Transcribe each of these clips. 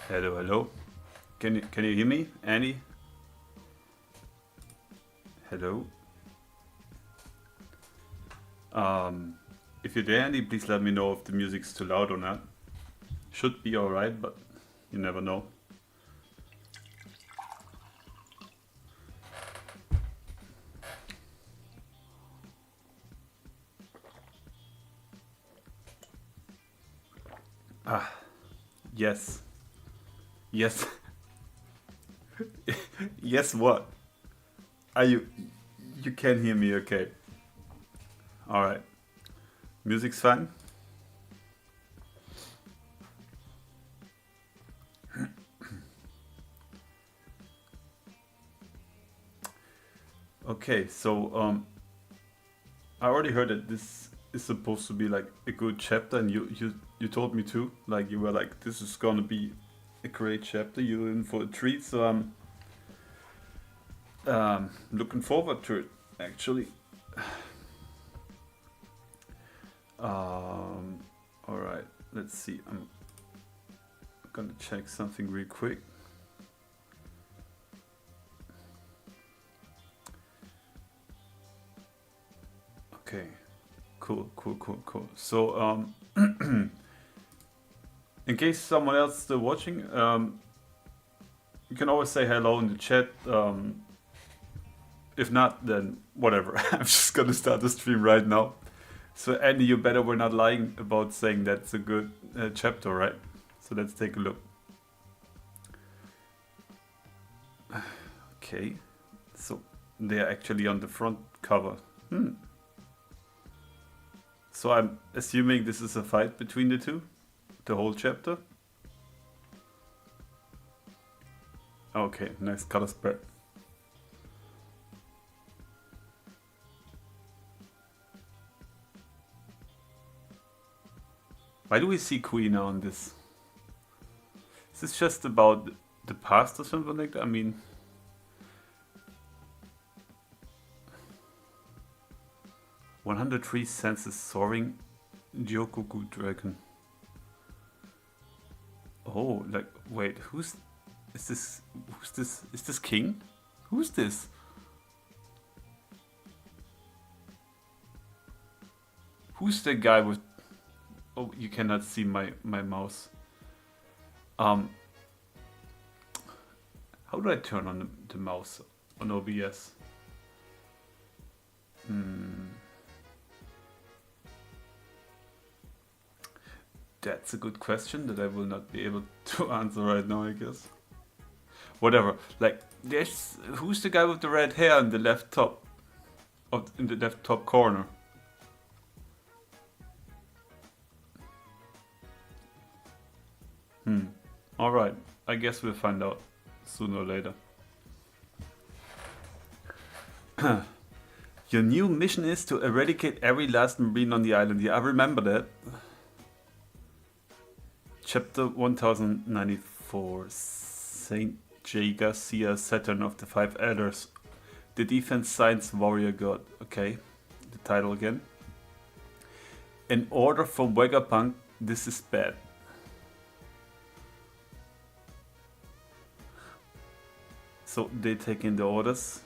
Hello, hello. Can you hear me, Andy? Hello. If you're there, Andy, please let me know if the music's too loud or not. Should be alright, but you never know. Ah, yes. Yes. Yes, what? Are you. You can hear me, okay. Alright. Music's fine? Okay, so, I already heard that this is supposed to be like a good chapter, and you told me too. Like, you were like, this is gonna be a great chapter. You're in for a treat, so I'm looking forward to it, actually. All right, let's see. I'm gonna check something real quick. Okay, cool. So, in case someone else is still watching, you can always say hello in the chat. If not, then whatever. I'm just gonna start the stream right now. So, Andy, you better were not lying about saying that's a good chapter, right? So let's take a look. Okay, so they're actually on the front cover. So I'm assuming this is a fight between the two, the whole chapter. Okay, nice color spread. Why do we see Queen on this? Is this just about the past or something like that? I mean, 103 senses soaring Gyokoku dragon. Oh, like, wait, is this King? Who's this? Who's the guy with... Oh, you cannot see my mouse. How do I turn on the mouse on OBS? That's a good question that I will not be able to answer right now, I guess. Whatever. Like, who's the guy with the red hair in the left top, in the left top corner? All right. I guess we'll find out sooner or later. Your new mission is to eradicate every last marine on the island. Yeah, I remember that. Chapter 1094. Saint J. Garcia, Saturn of the Five Elders. The Defense Science Warrior God. Okay, the title again. An order from Vegapunk. This is bad. So they take in the orders.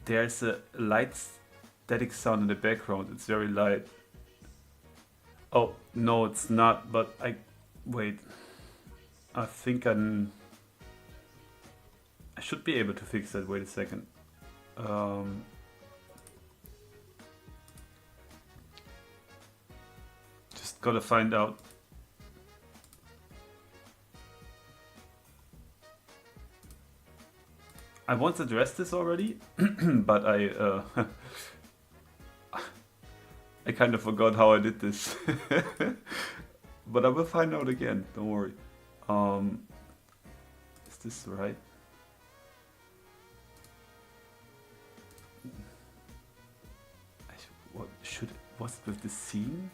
There's a light static sound in the background. It's very light. Oh, no, it's not, but wait. I think I should be able to fix that. Wait a second. Just gotta find out. I once addressed this already, but I kind of forgot how I did this. But I will find out again, don't worry. Is this right? Was it with the scene?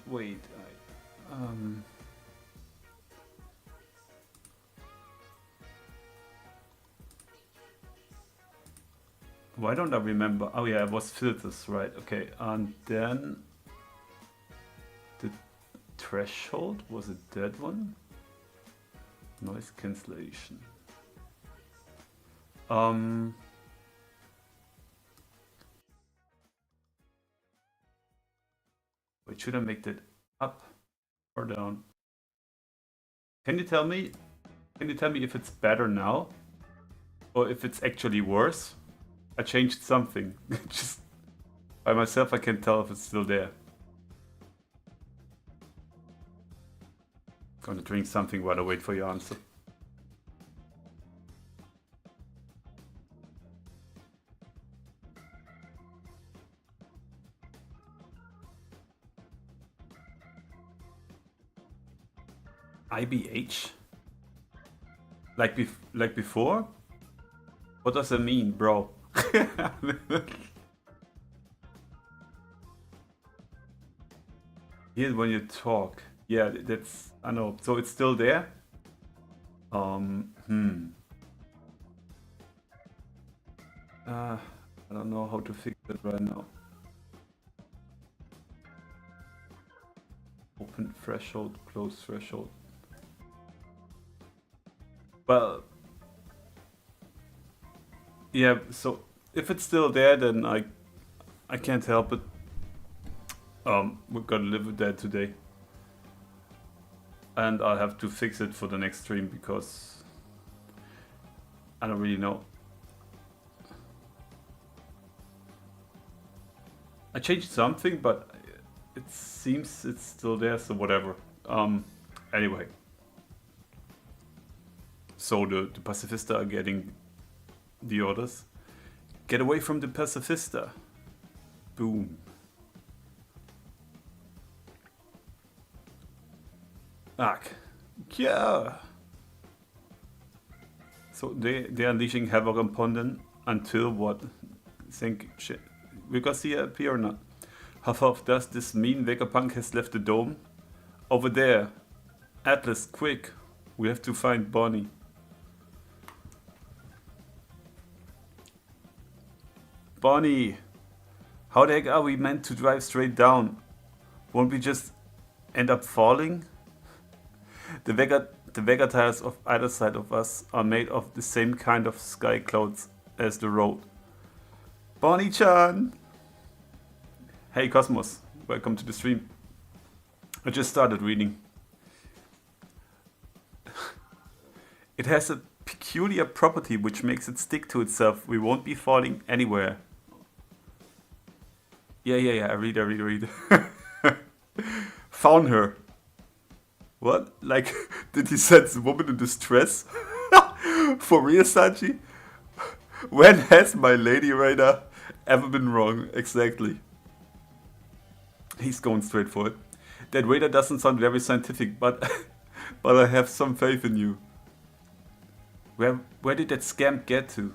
Wait. Why don't I remember? Oh yeah, it was filters, right? Okay, and then the threshold, was it that one? Noise cancellation. Wait, should I make that up or down? Can you tell me? Can you tell me if it's better now, or if it's actually worse? I changed something. Just by myself, I can't tell if it's still there. Gonna drink something while I wait for your answer. IBH? Like before? What does that mean, bro? Here when you talk. Yeah, that's, I know. So it's still there? I don't know how to fix it right now. Open threshold, close threshold. Well, yeah, so if it's still there, then I can't help it. We're gonna live with that today. And I'll have to fix it for the next stream because I don't really know. I changed something, but it seems it's still there, so whatever. Anyway. So the pacifista are getting the orders. Get away from the pacifista. Boom. Ach. Yeah. So they're unleashing havoc upon them until what? Think we gonna see a P or not? Huff, does this mean Vegapunk has left the dome? Over there. Atlas, quick. We have to find Bonnie. Bonnie! How the heck are we meant to drive straight down? Won't we just end up falling? The Vega tires of either side of us are made of the same kind of sky clouds as the road. Bonnie-chan! Hey Cosmos, welcome to the stream. I just started reading. It has a peculiar property which makes it stick to itself. We won't be falling anywhere. Yeah, I read. Found her. What? Like, did he sense a woman in distress? For real, Sanji? When has my lady radar ever been wrong? Exactly. He's going straight for it. That radar doesn't sound very scientific, but I have some faith in you. Where did that scamp get to?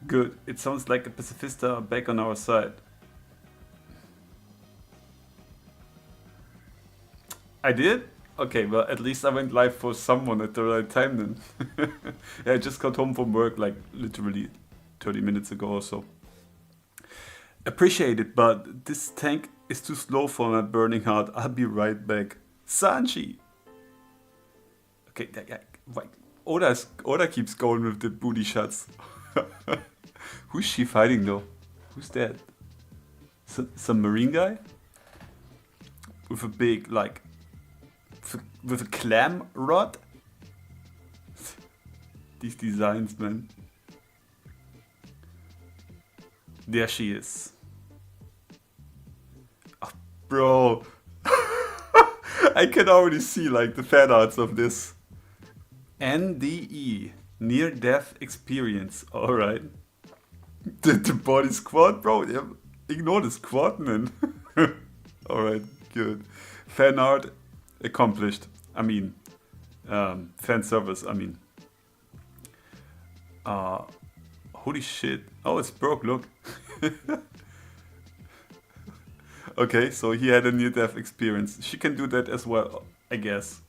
Good. It sounds like the pacifista are back on our side. I did? Okay, well, at least I went live for someone at the right time then. Yeah, I just got home from work like literally 30 minutes ago or so. Appreciate it, but this tank is too slow for my burning heart. I'll be right back. Sanji! Okay, yeah, right. Oda keeps going with the booty shots. Who's she fighting though? Who's that? Some marine guy? With a big, like, with a clam rod? These designs, man. There she is. Oh, bro. I can already see, like, the fan arts of this. NDE. Near-death experience. Alright. The body squad, bro. Yeah, ignore the squad, man. Alright, good. Fan art accomplished. I mean, fan service, I mean. Holy shit. Oh, it's broke, look. Okay, so he had a near-death experience. She can do that as well, I guess.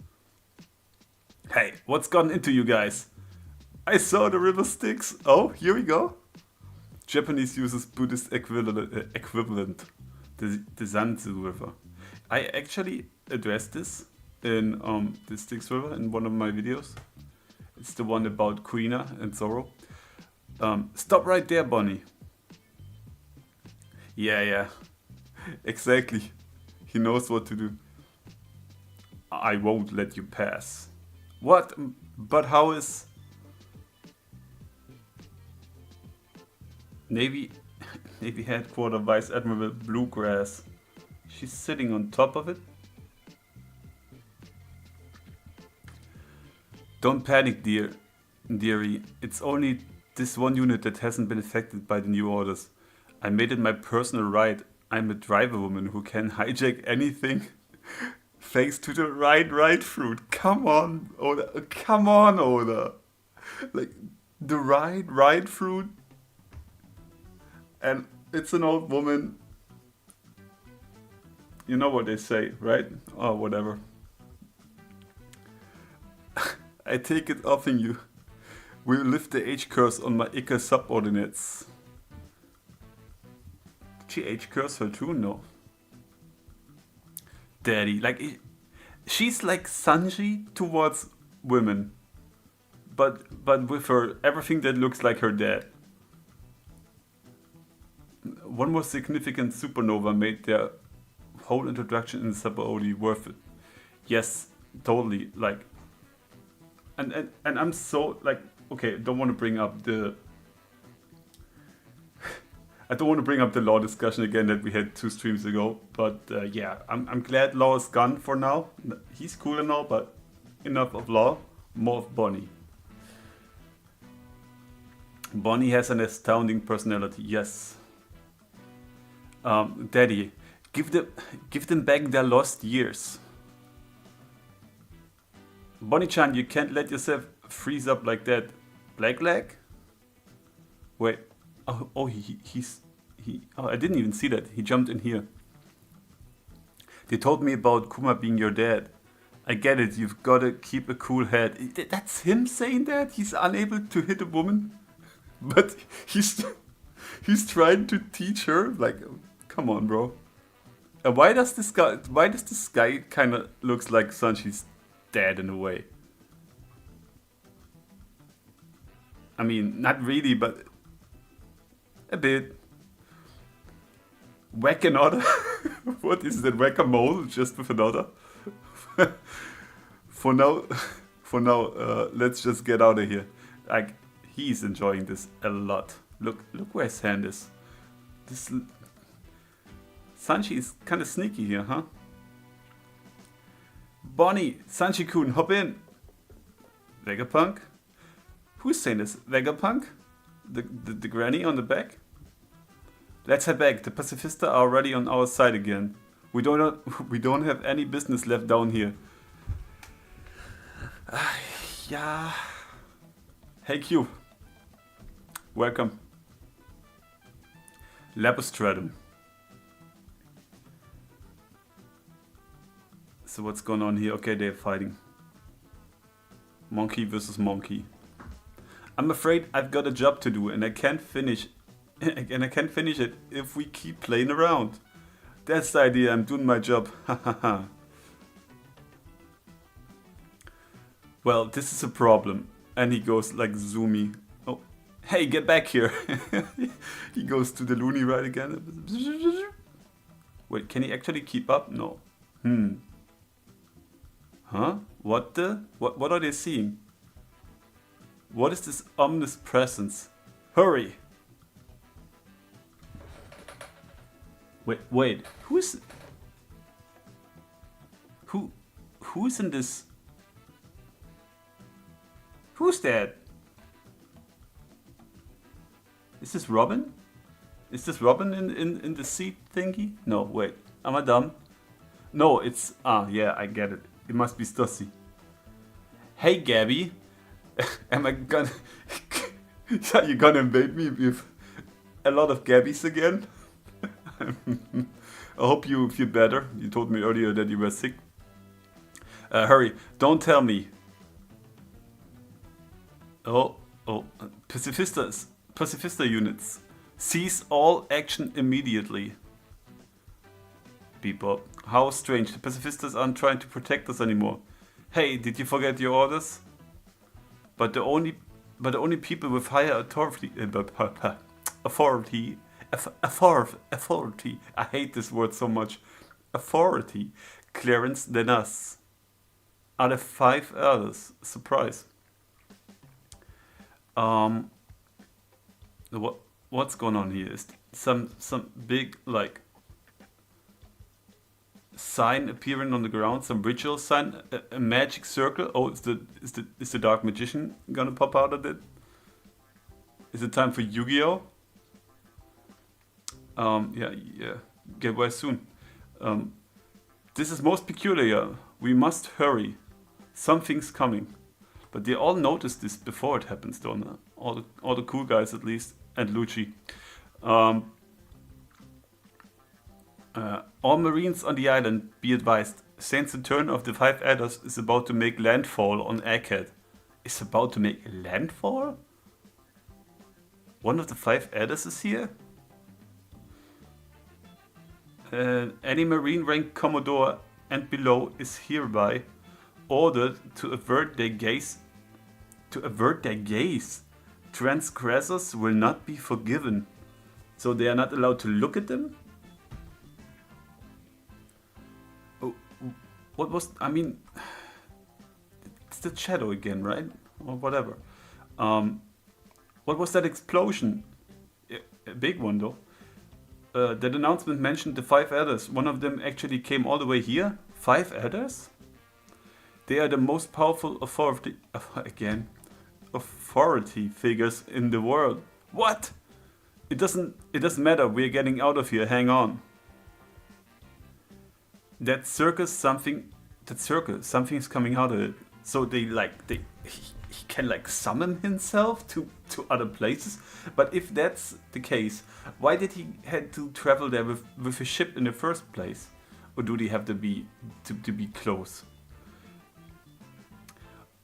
Hey, what's gotten into you guys? I saw the river Styx. Oh, here we go. Japanese uses Buddhist equivalent, the Zanzu River. I actually addressed this in the Styx River in one of my videos. It's the one about Kuina and Zoro. Stop right there, Bonnie. Yeah. Exactly. He knows what to do. I won't let you pass. What? But how is... Navy Headquarter Vice Admiral Bluegrass. She's sitting on top of it? Don't panic, dearie. It's only this one unit that hasn't been affected by the new orders. I made it my personal right. I'm a driver woman who can hijack anything thanks to the right fruit. Come on, Oda. Come on, Oda. Like, the right fruit. And it's an old woman. You know what they say, right? Or whatever. I take it offing you. Will lift the age curse on my Ica subordinates. Did she age curse her too? No. Daddy, like, she's like Sanji towards women. But with her, everything that looks like her dad. One more significant supernova made their whole introduction in Sabaody worth it. Yes, totally. Like, and I'm so like, okay, don't want to bring up the I don't want to bring up the Law discussion again that we had 2 streams ago, but yeah, I'm glad Law is gone for now. He's cool and all, but enough of Law, more of Bonnie. Bonnie has an astounding personality, yes. Daddy, give them back their lost years. Bonnie-chan, you can't let yourself freeze up like that. Black leg? Wait. Oh, he's oh, I didn't even see that. He jumped in here. They told me about Kuma being your dad. I get it. You've got to keep a cool head. That's him saying that? He's unable to hit a woman? But he's trying to teach her? Like, come on, bro. Why does this guy kind of looks like Sanji's dad in a way? I mean, not really, but a bit. Whack another? What is that? Whack-a-mole just with another? For now, let's just get out of here. Like, he's enjoying this a lot. Look where his hand is. This Sanji is kind of sneaky here, huh? Bonnie, Sanji-kun, hop in. Vegapunk? Who's saying this? Vegapunk? The granny on the back? Let's head back. The Pacifista are already on our side again. We don't have any business left down here. Yeah. Hey Q. Welcome. Labostratum. So what's going on here? Okay, they're fighting. Monkey versus monkey. I'm afraid I've got a job to do and I can't finish it if we keep playing around. That's the idea, I'm doing my job. Well, this is a problem. And he goes like zoomy. Oh, hey, get back here. He goes to the loony ride again. Wait, can he actually keep up? No. Huh? What are they seeing? What is this ominous presence? Hurry! Wait, who's in this? Who's that? Is this Robin? Is this Robin in the seat thingy? No, wait. Am I dumb? No, it's... yeah, I get it. It must be Stussy. Hey, Gabby. Am I gonna... Are you gonna invade me with a lot of Gabbies again? I hope you feel better. You told me earlier that you were sick. Hurry, don't tell me. Oh, Oh, Pacifista units. Cease all action immediately. Bebop. How strange. The Pacifistas aren't trying to protect us anymore. Hey, did you forget your orders? But the only people with higher authority authority. I hate this word so much. Authority clearance than us are the 5 elders. Surprise. What's going on here? Is some big like sign appearing on the ground? Some ritual sign? A magic circle? Oh, is the dark magician gonna pop out of it? Is it time for Yu-Gi-Oh? Yeah. Get well soon. This is most peculiar. We must hurry. Something's coming. But they all notice this before it happens, don't they? All the cool guys at least, and Lucci. All Marines on the island, be advised. Saint Saturn of the 5 Adders is about to make landfall on Egghead. Is about to make landfall? One of the 5 Adders is here? Any Marine rank Commodore and below is hereby ordered to avert their gaze. Transgressors will not be forgiven. So they are not allowed to look at them? Oh, what was... I mean... It's the shadow again, right? Or whatever. What was that explosion? A big one though. That announcement mentioned the 5 adders. One of them actually came all the way here. 5 adders? They are the most powerful authority figures in the world. What? It doesn't matter. We're getting out of here. Hang on. Something's coming out of it. So he can like summon himself to other places. But if that's the case, why did he had to travel there with a ship in the first place? Or do they have to be close?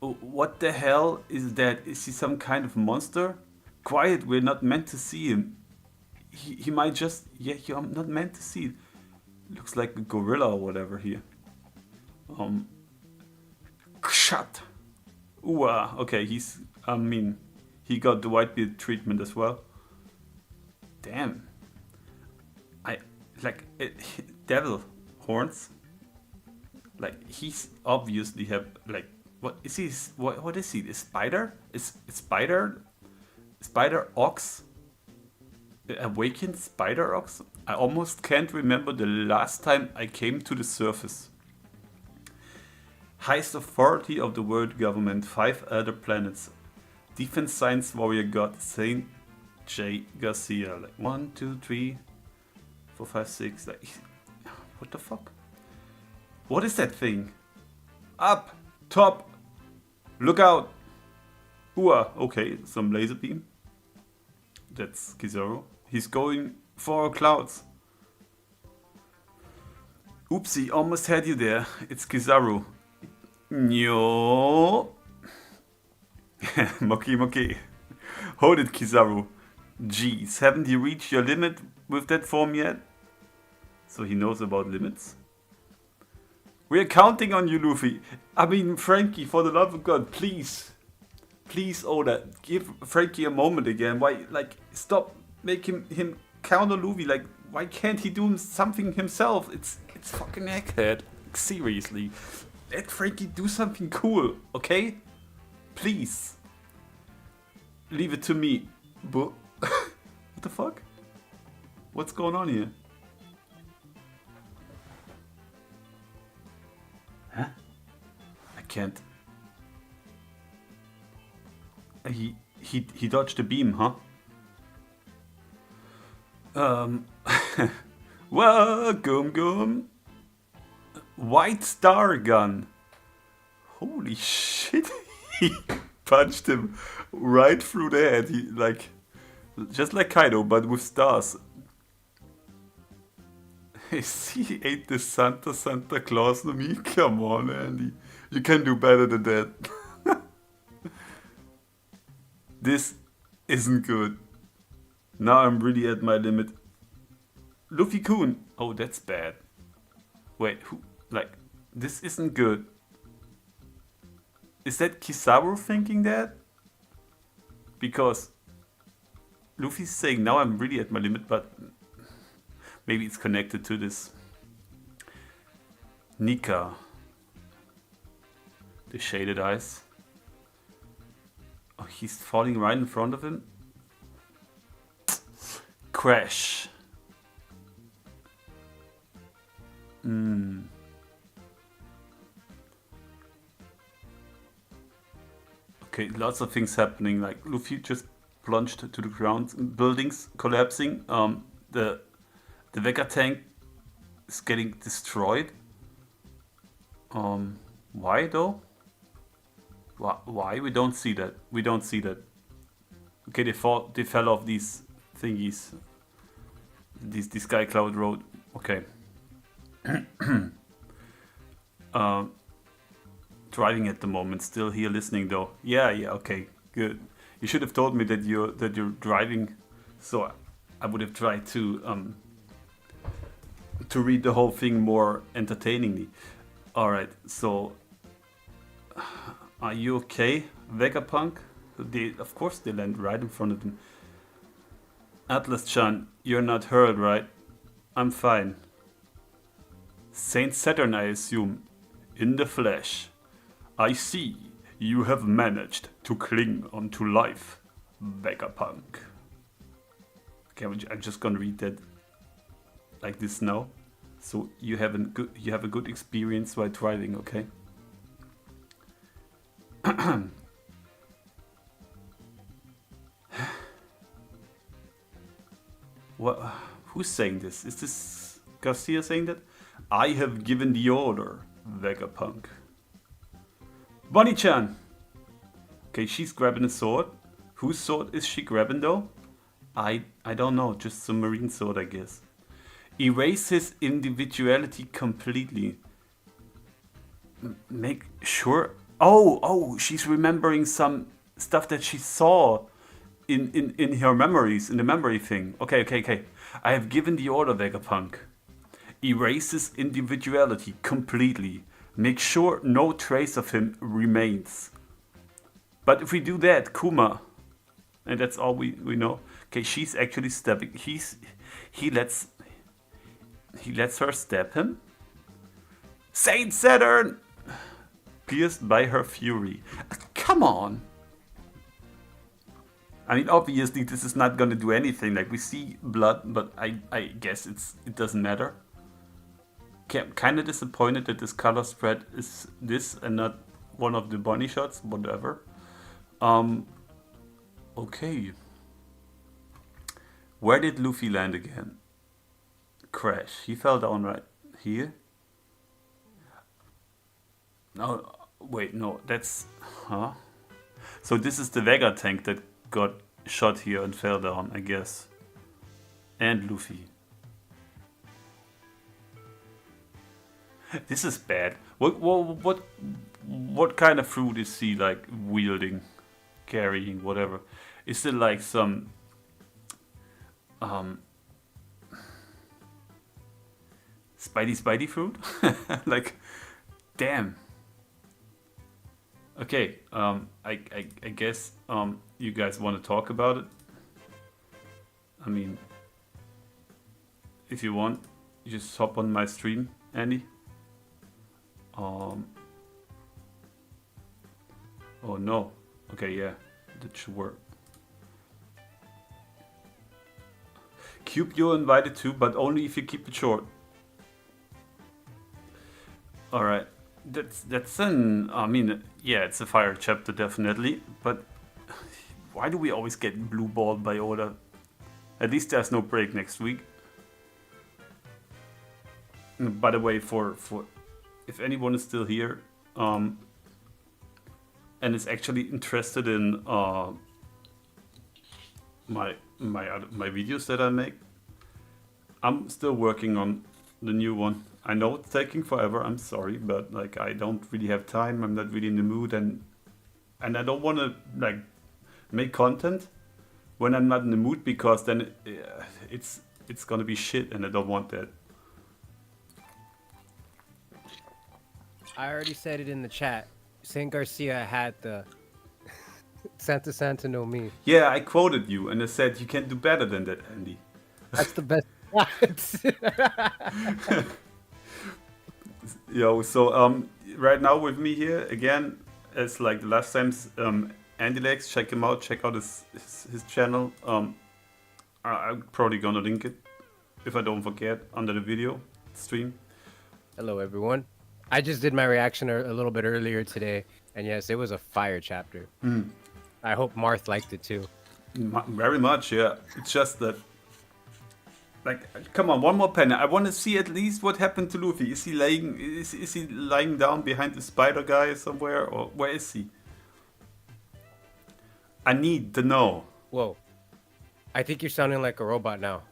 Oh, what the hell is that? Is he some kind of monster? Quiet, we're not meant to see him. He might just... Yeah, you're not meant to see it. Looks like a gorilla or whatever here. Shut. Ooh, okay, he got the Whitebeard treatment as well. Damn. Devil horns. Like, he's obviously have, like, what is he? What is he? A spider? Is spider ox? Awakened spider ox? I almost can't remember the last time I came to the surface. Highest authority of the world government, 5 other planets. Defense science warrior god Saint J. Garcia. Like 1, 2, 3, 4, 5, 6. Like, what the fuck? What is that thing? Up! Top! Look out! Ooh, okay, some laser beam. That's Kizaru. He's going for clouds. Oopsie, almost had you there. It's Kizaru. No. Moki. Hold it, Kizaru. Jeez, haven't you reached your limit with that form yet? So he knows about limits. We're counting on you, Luffy. I mean, Frankie, for the love of God, please. Please, Oda, give Frankie a moment again. Why, like, stop making him counter Luffy. Like, why can't he do something himself? It's fucking Egghead. Seriously. Let Frankie do something cool, okay? Please. Leave it to me. What the fuck? What's going on here? Huh? I can't. He dodged the beam, huh? Welcome. White star gun. Holy shit. He punched him right through the head. He like just like Kaido, but with stars. He ate the Santa Claus to me. Come on, Andy. You can do better than that. This isn't good. Now I'm really at my limit. Luffy Kun. Oh, that's bad. Wait, who? Like, this isn't good. Is that Kizaru thinking that? Because Luffy's saying now I'm really at my limit, but maybe it's connected to this. Nika. The shaded eyes. Oh, he's falling right in front of him. Crash. Okay, lots of things happening. Like Luffy just plunged to the ground, buildings collapsing. The Vega tank is getting destroyed. Why though? Why? We don't see that. We don't see that. Okay, they fell off these thingies. This Sky Cloud Road. Okay. Driving at the moment. Still here listening though. Yeah. Okay. Good. You should have told me that you're driving, so I would have tried to read the whole thing more entertainingly. All right. So, are you okay, Vegapunk? Of course, they land right in front of them. Atlas-chan, you're not hurt, right? I'm fine. Saint Saturn, I assume. In the flesh. I see. You have managed to cling onto life, Vegapunk. Okay, I'm just gonna read that like this now. So you have a good experience while driving, okay? What? Who's saying this? Is this Garcia saying that? I have given the order, Vegapunk. Bonnie-chan! Okay, she's grabbing a sword. Whose sword is she grabbing though? I don't know, just some marine sword I guess. Erase his individuality completely. Make sure... Oh, she's remembering some stuff that she saw in her memories, in the memory thing. Okay. I have given the order, Vegapunk. Erase his individuality completely. Make sure no trace of him remains. But if we do that, Kuma, and that's all we know. Okay, she's actually stabbing. He lets her stab him. Saint Saturn! Pierced by her fury. Come on! I mean, obviously this is not gonna do anything. Like, we see blood, but I guess it doesn't matter. Okay, I'm kind of disappointed that this color spread is this and not one of the bunny shots. Whatever. Okay. Where did Luffy land again? Crash. He fell down right here. No, wait, no, that's... Huh? So this is the Vega tank that got shot here and fell down, I guess. And Luffy. This is bad. What kind of fruit is he like wielding, carrying, whatever? Is it like some Spidey fruit? Like, damn. Okay, I guess you guys want to talk about it. I mean, if you want, you just hop on my stream, Andy. Oh no. Okay, yeah, that should work. Cube, you're invited too, but only if you keep it short. All right. That's an, I mean, yeah, it's a fire chapter definitely, but why do we always get blue balled by Oda? At least there's no break next week. By the way, for if anyone is still here, and is actually interested in my videos that I make, I'm still working on the new one. I know it's taking forever, I'm sorry, but like I don't really have time, I'm not really in the mood, and I don't want to like make content when I'm not in the mood, because then it's gonna be shit, and I don't want that. I already said it in the chat. Saint Garcia had the Santa no me. Yeah, I quoted you, and I said you can do better than that, Andy. That's the best. Yo, so right now with me here again, as like the last times, Andy Lex, check him out, check out his channel. I'm probably gonna link it if I don't forget under the video stream. Hello, everyone. I just did my reaction a little bit earlier today, and yes, it was a fire chapter. I hope Marth liked it too. Very much, yeah. It's just that, like, come on, one more panel. I want to see at least what happened to Luffy. Is he laying? Is he lying down behind the spider guy somewhere, or where is he? I need to know. Whoa, I think you're sounding like a robot now.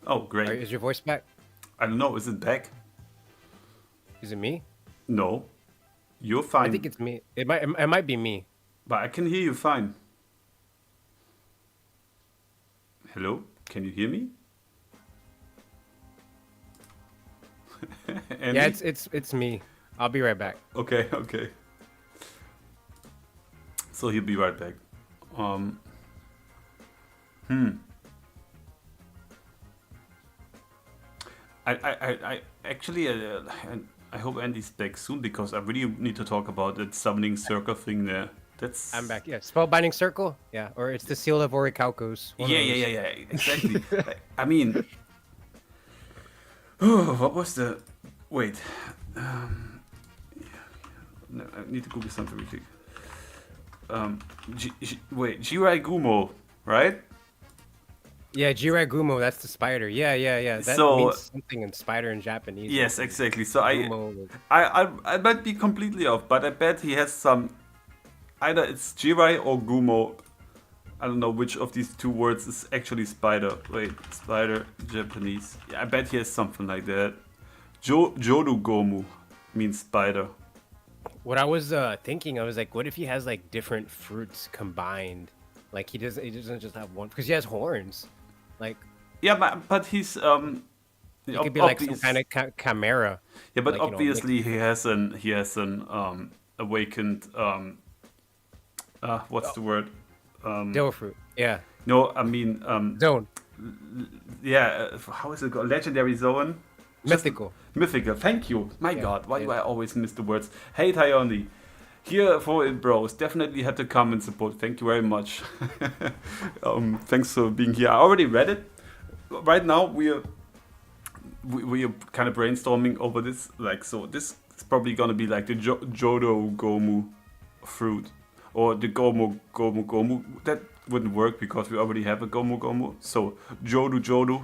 Oh, great. Is your voice back? I don't know. Is it back? Is it me? No, you're fine. I think it's me. It might be me. But I can hear you fine. Hello? Can you hear me? Yeah, it's me. I'll be right back. Okay, okay. So he'll be right back. I actually I hope Andy's back soon, because I really need to talk about that summoning circle thing there. That's... I'm back. Yeah, spellbinding circle. Yeah, or it's the seal of Orichalcos. Yeah. Exactly. I mean, what was the? Wait. No, I need to Google something really quick. Wait, Jirai Gumo, right? Yeah, Jirai Gumo, that's the spider. Yeah. That means something in spider in Japanese. Yes, exactly. So Gumo. I might be completely off, but I bet he has some. Either it's Jirai or Gumo. I don't know which of these two words is actually spider. Wait, spider, Japanese. Yeah, I bet he has something like that. Jodu Gomu means spider. What I was thinking, I was like, what if he has like different fruits combined? Like he doesn't just have one, because he has horns. Like, yeah, but he's it could be like some kind of chimera. Yeah, but like, obviously he has an awakened what's the word? Devil fruit. Yeah. No, I mean Zone. Yeah, how is it called? Legendary zone. Mythical. Mythical. Thank you. My Yeah, God, why do yeah. I always miss the words? Hey Tayoni, here for it, bros. Definitely had to come and support. Thank you very much. Thanks for being here. I already read it. Right now we are kind of brainstorming over this. Like, so this is probably gonna be like the Jodo Gomu fruit, or the Gomu. That wouldn't work because we already have a Gomu. So Jodu.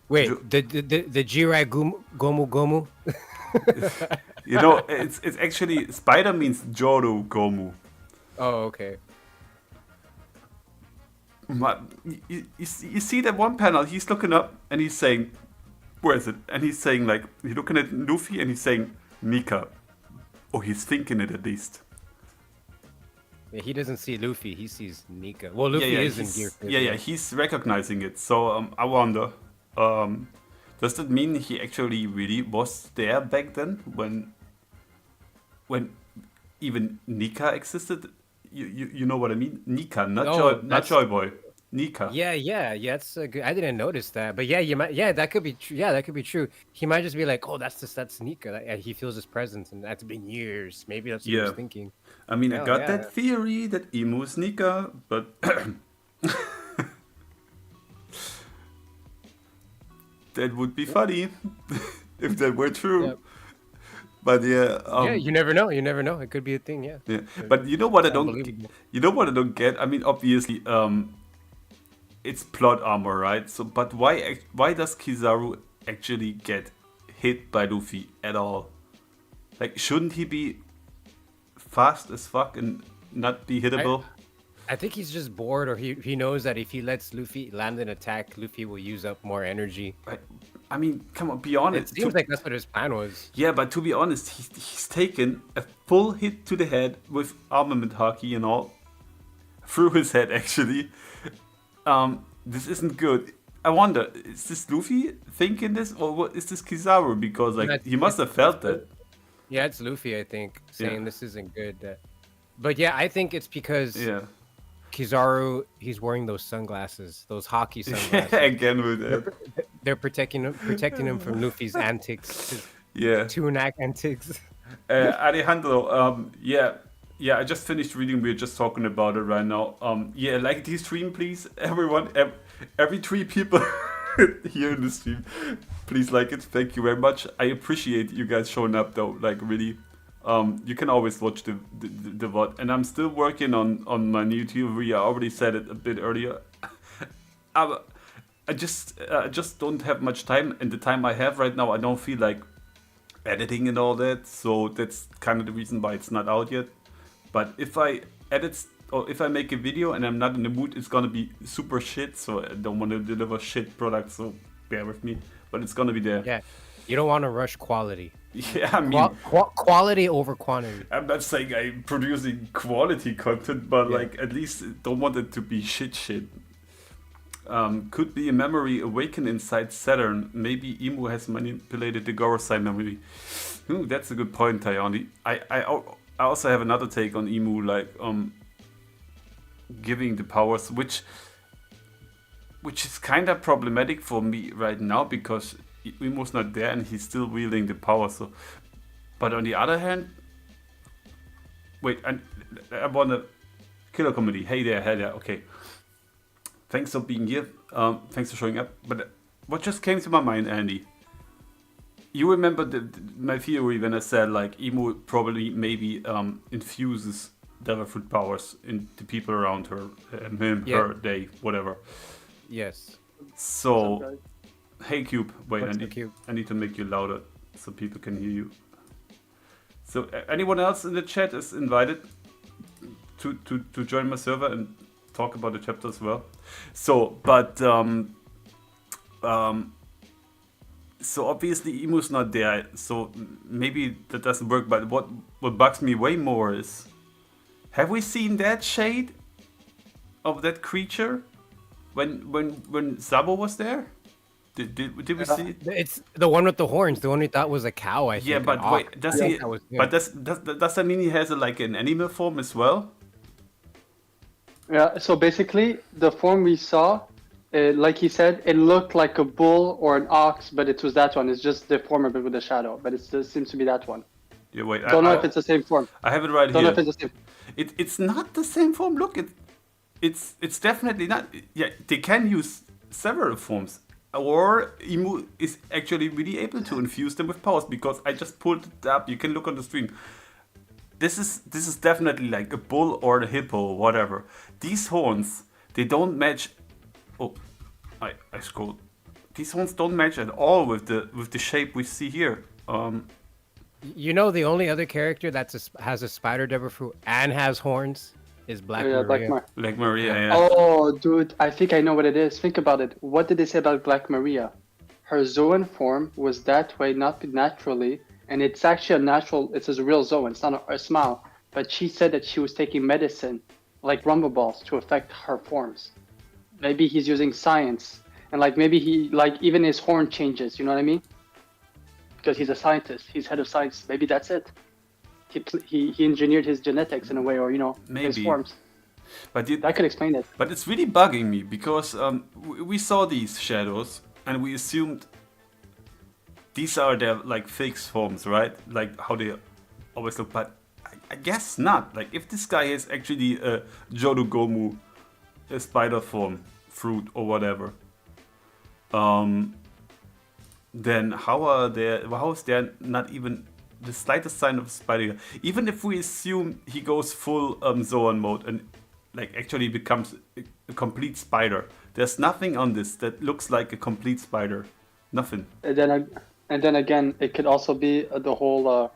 Wait, the Jirai Gomu. You know, it's actually, spider means Jodo Gomu. Oh, okay. But you see that one panel, he's looking up and he's saying, where is it? And he's saying, like, he's looking at Luffy and he's saying Nika. Or he's thinking it at least. Yeah, he doesn't see Luffy, he sees Nika. Well, Luffy is in Gear 50. Yeah, he's recognizing it. So I wonder, does that mean he actually really was there back then when even Nika existed? You know what I mean? Nika, not Joy Boy. Nika. Yeah. That's good. I didn't notice that, but yeah, you might. Yeah, that could be true. Yeah, that could be true. He might just be like, "Oh, that's Nika." He feels his presence, and that's been years. Maybe that's what he was thinking. I mean, I got that theory that Imu's Nika, but that would be funny if that were true. Yep. But yeah, you never know. It could be a thing. Yeah. But you know what I don't get? I mean, obviously, it's plot armor, right? So, but why does Kizaru actually get hit by Luffy at all? Like, shouldn't he be fast as fuck and not be hittable? I think he's just bored, or he knows that if he lets Luffy land an attack, Luffy will use up more energy. I mean, come on, be honest. It seems like that's what his plan was. Yeah, but to be honest, he's taken a full hit to the head with armament haki and all. through his head actually. This isn't good. I wonder, is this Luffy thinking this, or what is this Kizaru? Because like he must have felt that. Yeah, it's Luffy, I think, saying Yeah. this isn't good. But yeah, I think it's because Yeah. Kizaru, he's wearing those sunglasses, those hockey sunglasses. Again with that. They're protecting him from Luffy's antics, his Yeah. Tunak antics. Alejandro, yeah, I just finished reading. We're just talking about it right now. Yeah, like the stream, please, everyone, every 3 people here in the stream, please like it. Thank you very much. I appreciate you guys showing up, though. Like really, you can always watch the VOD, and I'm still working on my new TV. I already said it a bit earlier. I just don't have much time, and the time I have right now, I don't feel like editing and all that, so that's kind of the reason why it's not out yet. But if I edit or if I make a video and I'm not in the mood, it's gonna be super shit, so I don't want to deliver shit products, so bear with me, but it's gonna be there. Yeah, you don't want to rush quality. Yeah, I mean, quality over quantity. I'm not saying I'm producing quality content, but like at least don't want it to be shit. Could be a memory awakened inside Saturn. Maybe Emu has manipulated the Gorosei memory. Ooh, that's a good point, Tayani. I also have another take on Emu, like giving the powers, which is kind of problematic for me right now because Emu's not there and he's still wielding the power. So, but on the other hand, wait, I want to Killer Comedy. Hey there, okay. Thanks for being here. Thanks for showing up. But what just came to my mind, Andy? You remember my theory when I said like Emu probably maybe infuses devil fruit powers in the people around her, him, her, they, whatever. Yes. So, hey Cube, wait, Cube? I need to make you louder so people can hear you. So, anyone else in the chat is invited to join my server and talk about the chapter as well. So, but so obviously Emu's not there, so maybe that doesn't work. But what bugs me way more is, have we seen that shade of that creature when Sabo was there? Did we see it? It's the one with the horns, the one we thought was a cow, I think. Yeah, but wait, does he? But does that mean he has like an animal form as well? Yeah, so basically, the form we saw, like he said, it looked like a bull or an ox, but it was that one. It's just deformed a bit with the shadow, but it seems to be that one. Yeah, wait. Don't know if it's the same form. I have it right here. Don't know if it's the same. It's not the same form. Look, it's definitely not. Yeah, they can use several forms, or Emu is actually really able to infuse them with powers because I just pulled it up. You can look on the stream. This is definitely like a bull or a hippo or whatever. These horns, they don't match. Oh, I scrolled. These horns don't match at all with the shape we see here. You know, the only other character has a spider devil fruit and has horns is Black Maria. Black Maria, yeah. Oh, dude, I think I know what it is. Think about it. What did they say about Black Maria? Her Zoan form was that way, not naturally. And it's actually a natural, it's a real Zoan, it's not a smile. But she said that she was taking medicine, like rumble balls, to affect her forms. Maybe he's using science. And like maybe he, like even his horn changes, you know what I mean? Because he's a scientist, he's head of science. Maybe that's it. He engineered his genetics in a way, or, you know, maybe. His forms. But that could explain it. But it's really bugging me because we saw these shadows and we assumed these are their like fake forms, right? Like how they always look, but I guess not. Like if this guy is actually a Jodogomu, a spider form, fruit or whatever, then how is there not even the slightest sign of a spider? Even if we assume he goes full Zoan mode and like actually becomes a complete spider, there's nothing on this that looks like a complete spider. Nothing. And then again, it could also be the whole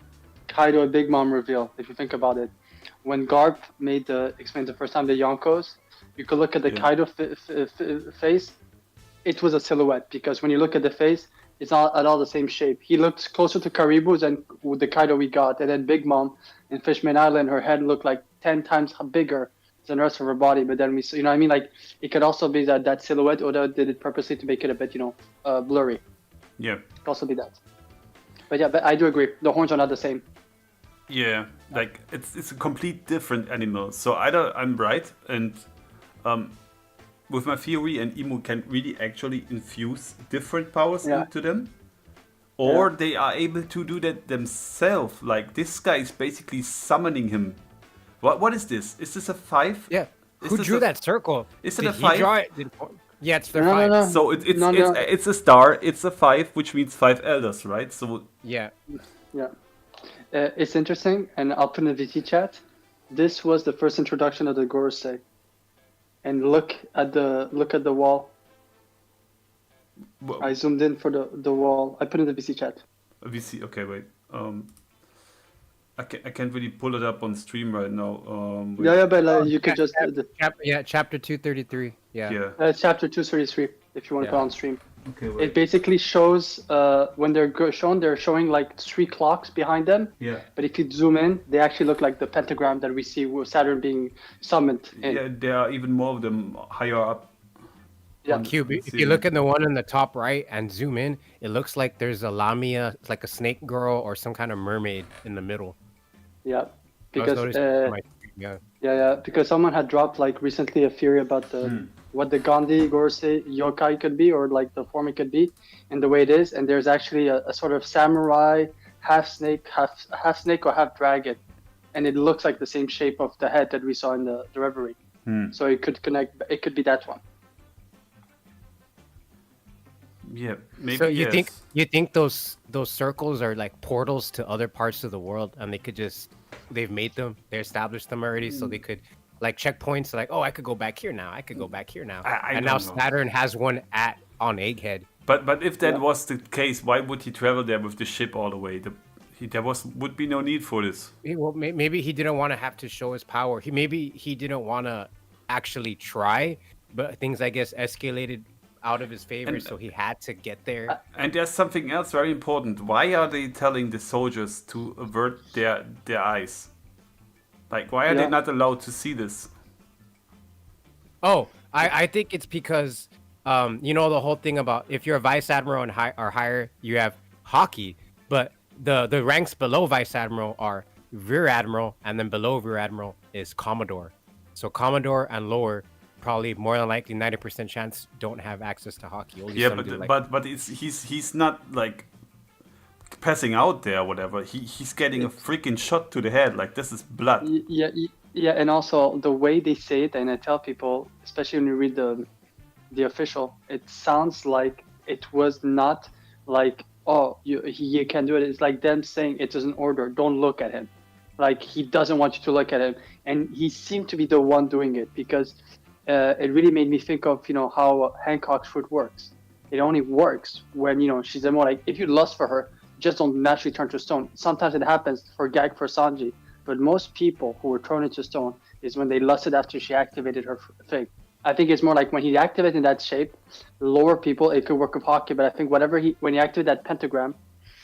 Kaido and Big Mom reveal, if you think about it. When Garp explained the first time the Yonkos, you could look at the Kaido face, it was a silhouette, because when you look at the face, it's not at all the same shape. He looked closer to Karibu's than the Kaido we got, and then Big Mom in Fishman Island, her head looked like 10 times bigger the rest of her body. But then we, you know what I mean? Like it could also be that silhouette, or did it purposely to make it a bit, blurry. Yeah. It could also be that. But yeah, but I do agree. The horns are not the same. Yeah, like it's a complete different animal. So either I'm right, and with my theory, an emu can really actually infuse different powers Yeah. into them, or Yeah. they are able to do that themselves. Like this guy is basically summoning him. What is this? Is this a 5? Yeah. Is Who this drew a- that circle? Is it Did a he 5? draw it? Yeah, it's their No, no, 5. no. So it's No, no. it's a star. It's a 5, which means 5 elders, right? So Yeah. Yeah. It's interesting, and I'll put in the VT chat. This was the first introduction of the Gorosei. And look at the wall. well, I zoomed in for the wall. I put in the VC chat. we see. Okay, wait. I can't really pull it up on stream right now. Wait. Yeah, but you could just Chapter 233. Yeah. Yeah. it's chapter 233 if you want to Yeah. put on stream. Okay, It wait. basically shows when they're shown, they're showing like 3 clocks behind them. Yeah. But if you zoom in, they actually look like the pentagram that we see with Saturn being summoned. In. Yeah, there are even more of them higher up. Yeah. on- Cube. on If you ceiling. look at the one in the top right and zoom in, it looks like there's a Lamia, it's like a snake girl or some kind of mermaid in the middle. Yeah. I was Because noticing on my stream, yeah. yeah, because someone had dropped like recently a theory about what the Gandhi Gorosei yokai could be, or like the form it could be, and the way it is. And there's actually a sort of samurai, half snake or half dragon, and it looks like the same shape of the head that we saw in the Reverie. So it could connect. It could be that one. Yeah, maybe. So you yes. think those circles are like portals to other parts of the world, and they've made them, they established them already, so they could like checkpoints like, oh, I could go back here now, I could go back here now, I and now don't know. Saturn has one on Egghead. But if that Yeah. was the case, why would he travel there with the ship all the way? There would be no need for this. Well, maybe he didn't want to have to show his power. Maybe he didn't want to actually try, but things I guess escalated out of his favor, And- so he had to get there. And there's something else very important. Why are they telling the soldiers to avert their eyes? Like, why are they Yeah. not allowed to see this? Oh, I think it's because the whole thing about if you're a vice admiral and or higher, you have hockey, but the ranks below vice admiral are rear admiral, and then below rear admiral is commodore. So commodore and lower, probably more than likely 90% chance don't have access to hockey. Only Yeah, some do, but he's not like passing out there or whatever. He's getting a freaking shot to the head. Like, this is blood. Yeah, and also the way they say it, and I tell people, especially when you read the official, it sounds like it was not like, oh, you can do it. It's like them saying it is an order. Don't look at him. Like, he doesn't want you to look at him, and he seemed to be the one doing it, because it really made me think of how Hancock's fruit works. It only works when she's more like, if you lust for her, just don't naturally turn to stone. Sometimes it happens for Gag for Sanji, but most people who were thrown into stone is when they lusted after she activated her thing. I think it's more like when he activated in that shape, lower people, it could work with hockey, but I think when he activated that pentagram,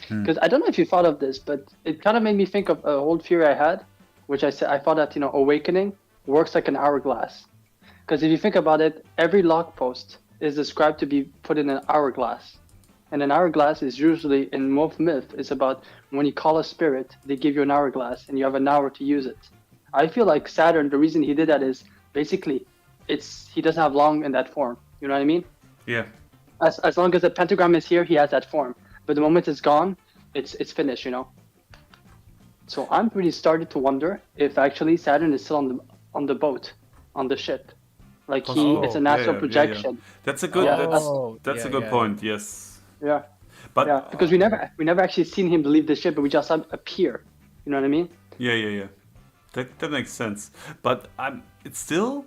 because I don't know if you thought of this, but it kind of made me think of an old theory I had, which I said I thought that awakening works like an hourglass. Because if you think about it, every log post is described to be put in an hourglass. And an hourglass is usually, in most myth, is about when you call a spirit, they give you an hourglass and you have an hour to use it. I feel like Saturn, the reason he did that is basically he doesn't have long in that form. You know what I mean? Yeah. As long as the pentagram is here, he has that form. But the moment it's gone, it's finished, So I'm really started to wonder if actually Saturn is still on the boat, on the ship. Like it's a natural projection. That's a good. Yeah, That's a good point. Yes. Yeah. But yeah, because we never actually seen him leave the ship, but we just saw him appear. You know what I mean? Yeah. That makes sense. But it's still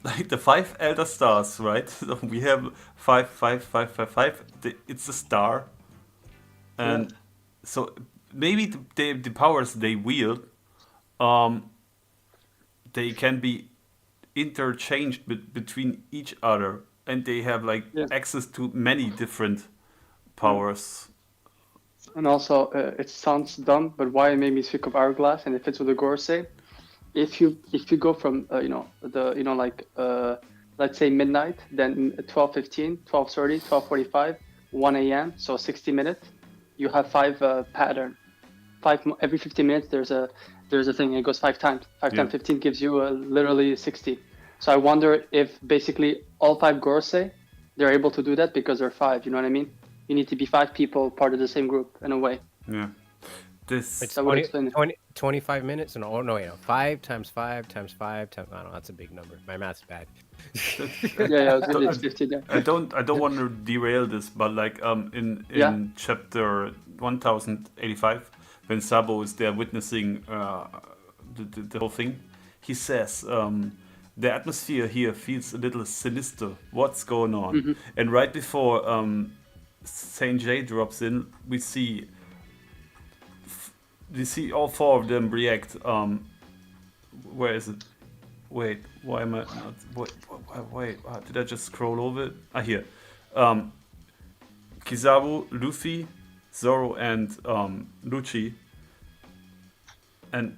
like the 5 elder stars, right? So we have 5, 5, 5, 5, 5. It's a star, and so maybe the powers they wield, they can be interchanged between each other, and they have access to many different powers. And also, it sounds dumb, but why it made me think of Hourglass, and it fits with the Gorosei, if you go from let's say midnight, then 12:15, 12:30, 12:45, 1 a.m. So 60 minutes, you have five pattern. Every 15 minutes there's a thing. It goes five times. Five Yeah. times 15 gives you literally 60. So I wonder if basically all five Gorsei, they're able to do that because they're five. You know what I mean? You need to be five people part of the same group in a way. Yeah. This. It's That would explain it. 25 minutes? No, no, wait, no. 5 times 5 times 5 times... I don't know, that's a big number. My math's bad. Yeah, I was really 50 there. I don't want to derail this, but like in Yeah. chapter 1085, when Sabo is there witnessing the whole thing, he says the atmosphere here feels a little sinister. What's going on? And right before Saint J drops in, we see all four of them react. Where is it? Wait, why am I not? Wait, did I just scroll over it? Here. Kizaru, Luffy, Zoro, and Lucci, and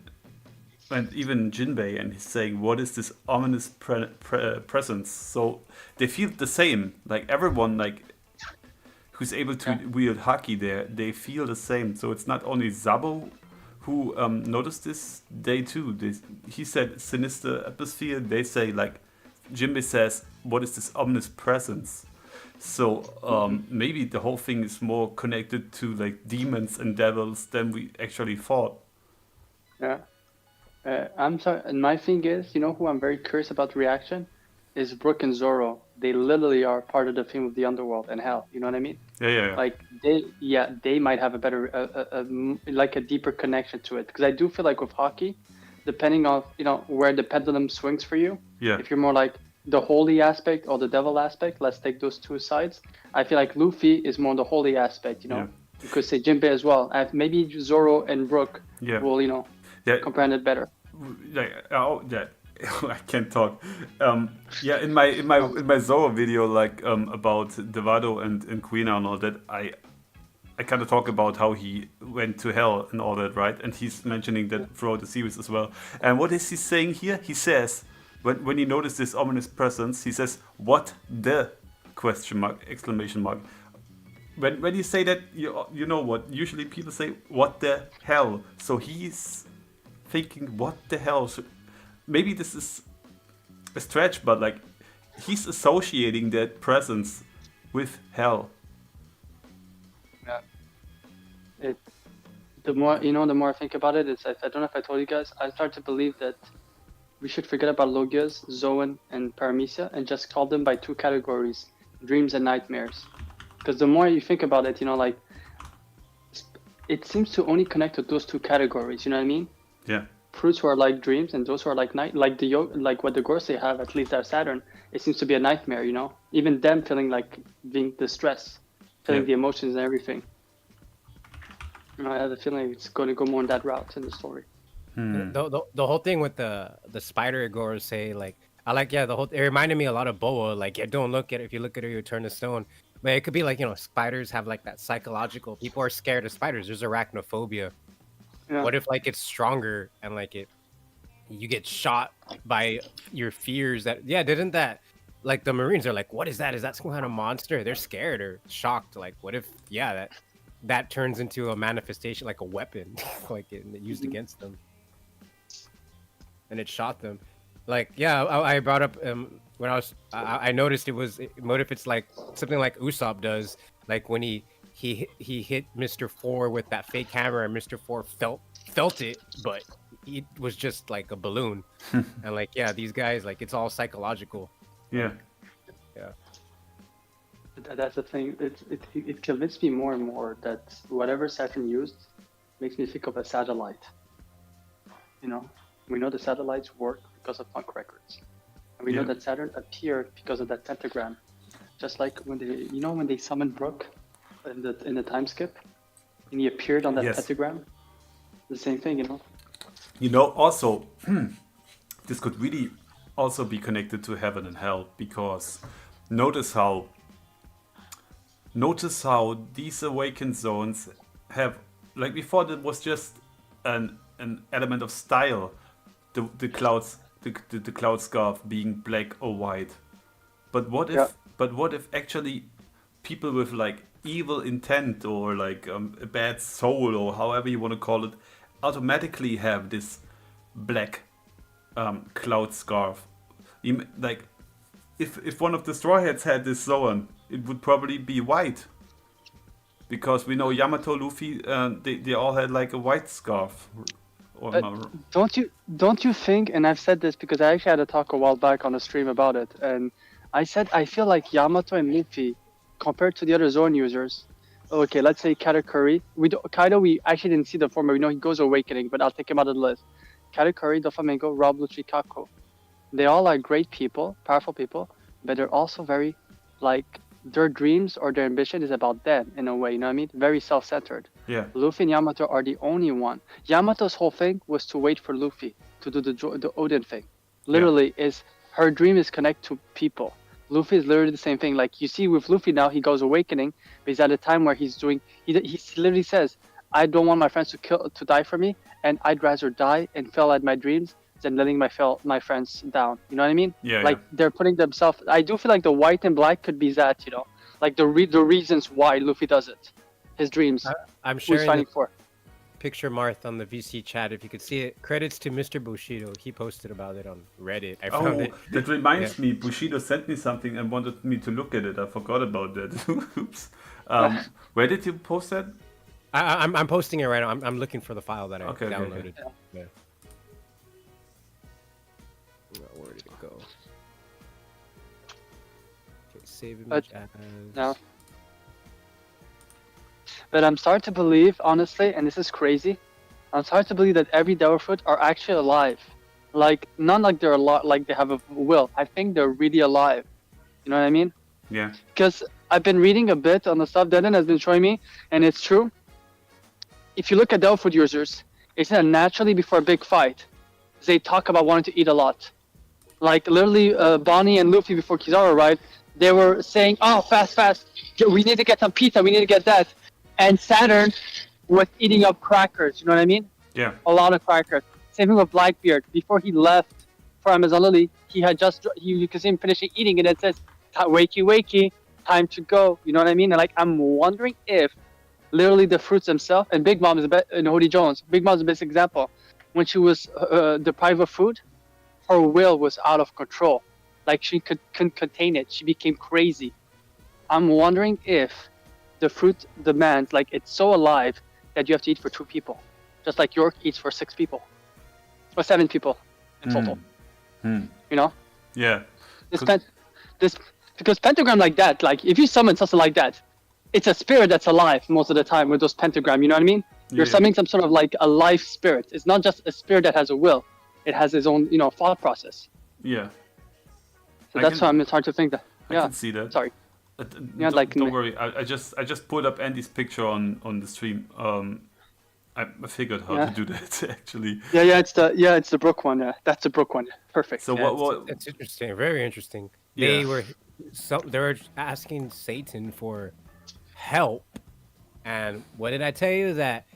even Jinbei, and he's saying, "What is this ominous presence?" So they feel the same. Like everyone, like who's able to wield haki there, they feel the same. So it's not only Sabo who noticed this, they too. He said sinister atmosphere. They say like Jinbei says, "What is this ominous presence?" So maybe the whole thing is more connected to like demons and devils than we actually thought. Yeah. I'm sorry. And my thing is, you know who I'm very curious about the reaction? Is Brook and Zoro. They literally are part of the theme of the underworld and hell. You know what I mean? Yeah. Like they might have a better, like a deeper connection to it. Because I do feel like with hockey, depending on where the pendulum swings for you. Yeah. If you're more like the holy aspect or the devil aspect, let's take those two sides. I feel like Luffy is more the holy aspect. Yeah. You could say Jinbei as well. And maybe Zoro and Brook will comprehend it better. I can't talk. In my Zoro video, like about Devado and Quina and all that, I kind of talk about how he went to hell and all that, right? And he's mentioning that throughout the series as well. And what is he saying here? He says when he noticed this ominous presence, he says, "What the?" question mark, exclamation mark. When you say that, you know what? Usually people say, "What the hell?" So he's thinking, "What the hell?" Maybe this is a stretch, but like he's associating that presence with hell. Yeah. The more I think about it, I don't know if I told you guys, I start to believe that we should forget about Logias, Zoan, and Paramecia and just call them by two categories, dreams and nightmares. Because the more you think about it, it seems to only connect to those two categories. You know what I mean? Yeah. Fruits who are like dreams and those who are like what the Gorsei have, at least our Saturn, it seems to be a nightmare, Even them feeling like being distressed, feeling the emotions and everything. I have a feeling it's going to go more in that route in the story. The whole thing with the spider Gorsei, like I like it reminded me a lot of Boa, like don't look at it, if you look at it you turn to stone. But it could be like, spiders have like that psychological, people are scared of spiders, there's arachnophobia. Yeah. What if like it's stronger and like you get shot by your fears didn't that like the Marines are like, what is that? Is that some kind of monster? They're scared or shocked. Like what if that turns into a manifestation, like a weapon, like it used against them. And it shot them. Like I brought up when I noticed what if it's like something like Usopp does, like when he hit Mr. Four with that fake hammer, and Mr. Four felt it, but it was just like a balloon. And like these guys, like it's all psychological. Yeah. That's the thing. It convinced me more and more that whatever Saturn used makes me think of a satellite. We know the satellites work because of punk records, and we know that Saturn appeared because of that pentagram. Just like when they summoned Brook in the time skip, and he appeared on that pentagram. The same thing, Also, this could really also be connected to heaven and hell, because notice how these awakened zones have, like before, that was just an element of style. the clouds the cloud scarf being black or white. But what if Yeah. actually people with like evil intent or like a bad soul or however you want to call it automatically have this black cloud scarf? Like if one of the Straw Hats had this Zoan, it would probably be white. Because we know Yamato, Luffy, they all had like a white scarf. Or But don't you think? And I've said this because I actually had a talk a while back on a stream about it, and I said I feel like Yamato and Luffy, compared to the other Zone users. Okay, let's say Katakuri. Kaido. We actually didn't see the form, but we know he goes awakening. But I'll take him out of the list. Katakuri, Doflamingo, Rob, Lucci, Kako. They all are great people, powerful people, but they're also very, like, their dreams or their ambition is about them in a way. You know what I mean? Very self-centered. yeah, Luffy and Yamato are the only one. Yamato's whole thing was to wait for Luffy to do the Odin thing. Literally, is her dream is connect to people. Luffy is literally the same thing. Like you see with Luffy now, he goes awakening, but he's at a time where he's doing. He literally says, "I don't want my friends to die for me, and I'd rather die and fail at my dreams than letting my friends down." You know what I mean? Yeah, Like yeah. they're putting themselves. I do feel like the white and black could be that. You know, like the reasons why Luffy does it, his dreams. I'm Who's sharing fighting the for? picture Marth on the VC chat if you could see it. Credits to Mr. Bushido. He posted about it on Reddit. I found Oh, it. that reminds me. Bushido sent me something and wanted me to look at it. I forgot about that. Oops. Where did you post that? I'm posting it right now. I'm looking for the file that I Okay, okay, okay. downloaded. Yeah. Oh, where did it go? Okay, save image as. No. But I'm starting to believe, honestly, and this is crazy, I'm starting to believe that every Devil Fruit are actually alive. Like, not like they're alive, like they have a will. I think they're really alive. You know what I mean? Yeah. Because I've been reading a bit on the stuff Denon has been showing me, and it's true. If you look at Devil Fruit users, it's that naturally before a big fight, they talk about wanting to eat a lot. Like, literally, Bonnie and Luffy before Kizaru arrived, they were saying, "Oh, fast, we need to get some pizza, we need to get that." And Saturn was eating up crackers, you know what I mean? Yeah. A lot of crackers. Same thing with Blackbeard. Before he left for Amazon Lily, he had you could see him finishing eating and it says, wakey, time to go. You know what I mean? And like, I'm wondering if literally the fruits themselves, and Big Mom is Hody Jones, Big Mom's the best example. When she was deprived of food, her will was out of control. Like she couldn't contain it. She became crazy. I'm wondering if the fruit demands, like it's so alive that you have to eat for 2 people. Just like York eats for 6 people. Or 7 people in total. You know? Yeah. Because pentagram like that, like if you summon something like that, it's a spirit that's alive most of the time with those pentagram, you know what I mean? You're summoning some sort of like a life spirit. It's not just a spirit that has a will. It has its own, thought process. Yeah. So that's why it's hard to think that. I can see that. Sorry. Yeah, don't worry. I just pulled up Andy's picture on the stream. I figured how to do that actually. Yeah, it's the Brook one. Yeah, that's the Brook one. Perfect. So what? It's interesting. Very interesting. Yeah. They were asking Satan for help, and what did I tell you that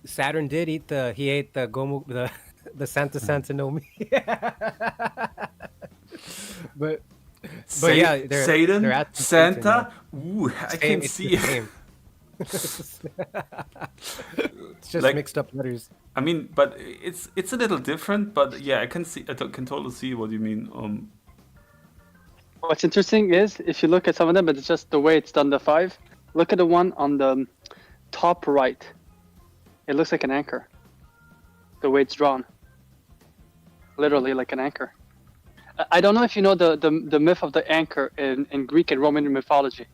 Saturn did eat he ate the Gomu the Santa no Mi. but yeah, Satan, they're asking Santa. Satan, Ooh, I can see it. It's just Like- mixed up letters. I mean, but it's a little different. But yeah, I can see. Can totally see what you mean. What's interesting is if you look at some of them, but it's just the way it's done. The 5. Look at the one on the top right. It looks like an anchor. The way it's drawn. Literally like an anchor. I don't know if you know the myth of the anchor in Greek and Roman mythology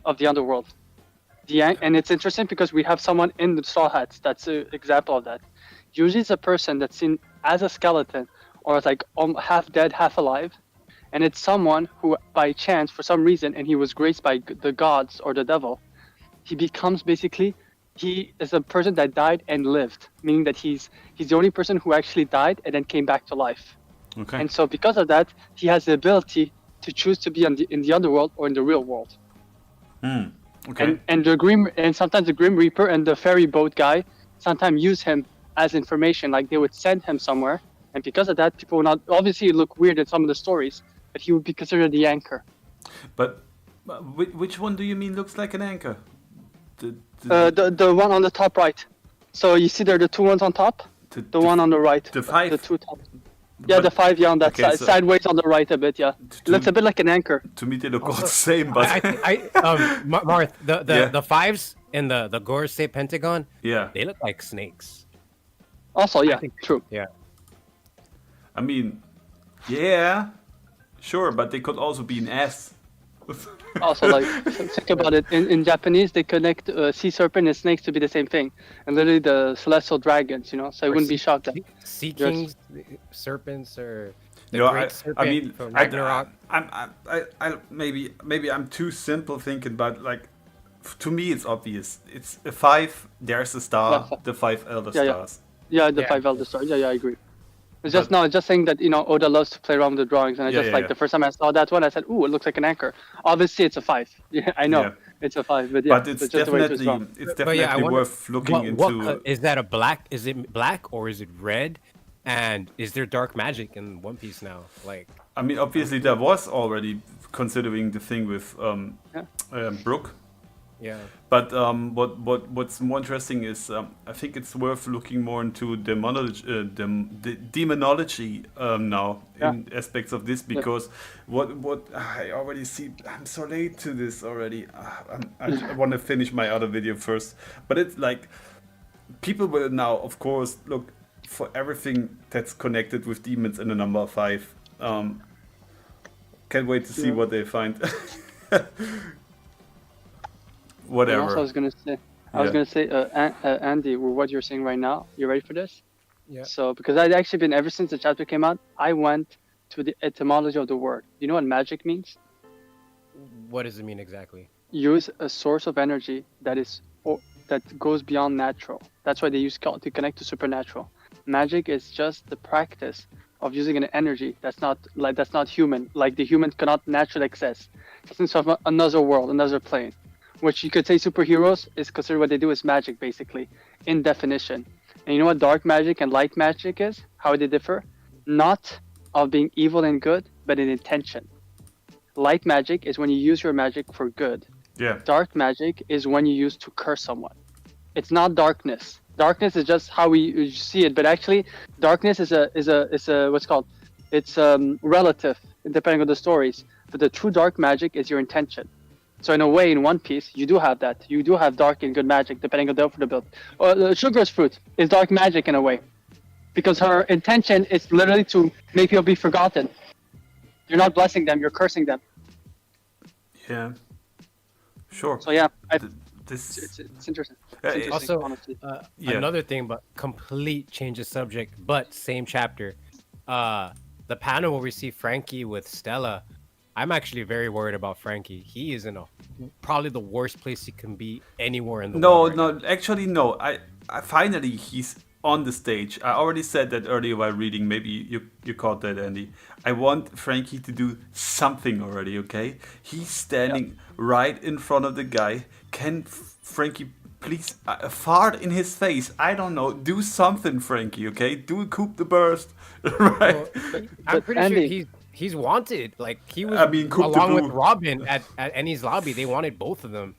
of the underworld. And it's interesting because we have someone in the Straw Hats that's an example of that. Usually it's a person that's seen as a skeleton or as like half dead, half alive. And it's someone who, by chance, for some reason, and he was graced by the gods or the devil, he becomes basically, he is a person that died and lived, meaning that he's the only person who actually died and then came back to life. Okay. And so because of that, he has the ability to choose to be in the underworld or in the real world. Okay. And sometimes the Grim Reaper and the ferry boat guy sometimes use him as information. Like they would send him somewhere And because of that, people will not obviously look weird in some of the stories, but he would be considered the anchor. But which one do you mean looks like an anchor? The, The one on the top right. So you see there the two ones on top. The one on the right. The 5. The two top. Yeah, But- the 5. Yeah, on that okay, side, so- sideways on the right a bit. Yeah, it looks a bit like an anchor. To me, they look all the same, but Marth, the Yeah. the 5s and the Gore State Pentagon, yeah. they look like snakes. Also, yeah, think- true. Yeah. I mean, yeah, sure, but they could also be an S. Also, like, think about it. In Japanese, they connect sea serpent and snakes to be the same thing, and literally the celestial dragons. You know, so I wouldn't be shocked that. Sea Yes. kings, serpents, or the You know, great I serpent mean, from I, Ragnarok. I maybe I'm too simple thinking, but like, to me it's obvious. It's a 5. There's a star. Yeah. The 5 elder Yeah, yeah. stars. Yeah, the Yeah. 5 elder stars. Yeah, I agree. It's just no, it's just saying that Oda loves to play around with the drawings, and I Yeah, just yeah. the first time I saw that one, I said, "Ooh, it looks like an anchor." Obviously, it's a 5. Yeah, I know Yeah. it's a 5, but yeah, But it's just the way it was definitely drawn. But yeah, I wonder worth looking into. is that a black? Is it black or is it red? And is there dark magic in One Piece now? Like, I mean, obviously there was already considering the thing with Brook. yeah, But what's more interesting is I think it's worth looking more into demonology now in aspects of this, because what I already see, I'm so late to this already. I want to finish my other video first, but it's like people will now, of course, look for everything that's connected with demons in the number 5. Can't wait to see what they find. And Whatever. also, I was gonna say, Andy, with what you're saying right now, you ready for this? yeah. So, because I'd actually been ever since the chapter came out, I went to the etymology of the word. You know what magic means? What does it mean exactly? Use a source of energy that goes beyond natural. That's why they use to connect to supernatural. Magic is just the practice of using an energy that's not human, like the human cannot naturally access. It's from another world, another plane. Which you could say superheroes is considered what they do is magic, basically, in definition. And you know what dark magic and light magic is? How they differ? Not of being evil and good, but in intention. Light magic is when you use your magic for good. Yeah. Dark magic is when you use to curse someone. It's not darkness. Darkness is just how we see it, but actually, darkness is a what's called? It's relative, depending on the stories. But the true dark magic is your intention. So in a way, in One Piece, you do have that. You do have dark and good magic, depending on the outfit build. Sugar's fruit is dark magic in a way, because her intention is literally to make people be forgotten. You're not blessing them; you're cursing them. Yeah. Sure. So yeah, This. it's interesting. Yeah, It's interesting, Also, honestly. Yeah. another thing, but complete change of subject, but same chapter. The panel where we see Frankie with Stella. I'm actually very worried about Frankie. He is in probably the worst place he can be anywhere in the No, world. right no, actually, no. I finally he's on the stage. I already said that earlier while reading. Maybe you caught that, Andy. I want Frankie to do something already. Okay, he's standing right in front of the guy. Can Frankie please fart in his face? I don't know. Do something, Frankie. Okay, do a coup de burst. Right. now. I'm pretty Andy- sure he's wanted. Like he was I mean, Coup de along with Blue. Robin at Annie's lobby. They wanted both of them,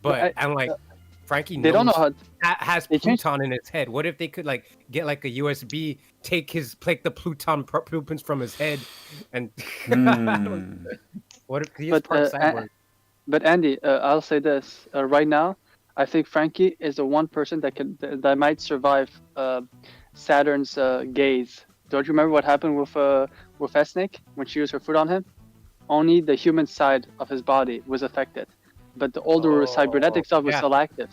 but I- I'm like. Frankie They don't know knows how. has They changed- Pluton in his head. What if they could get like a USB, take the Pluton blueprints from his head, and what if he is But, part cyborg? But Andy, I'll say this right now. I think Frankie is the one person that might survive Saturn's gaze. Don't you remember what happened with Esnick when she used her foot on him? Only the human side of his body was affected, but the older cybernetic stuff was yeah. still active.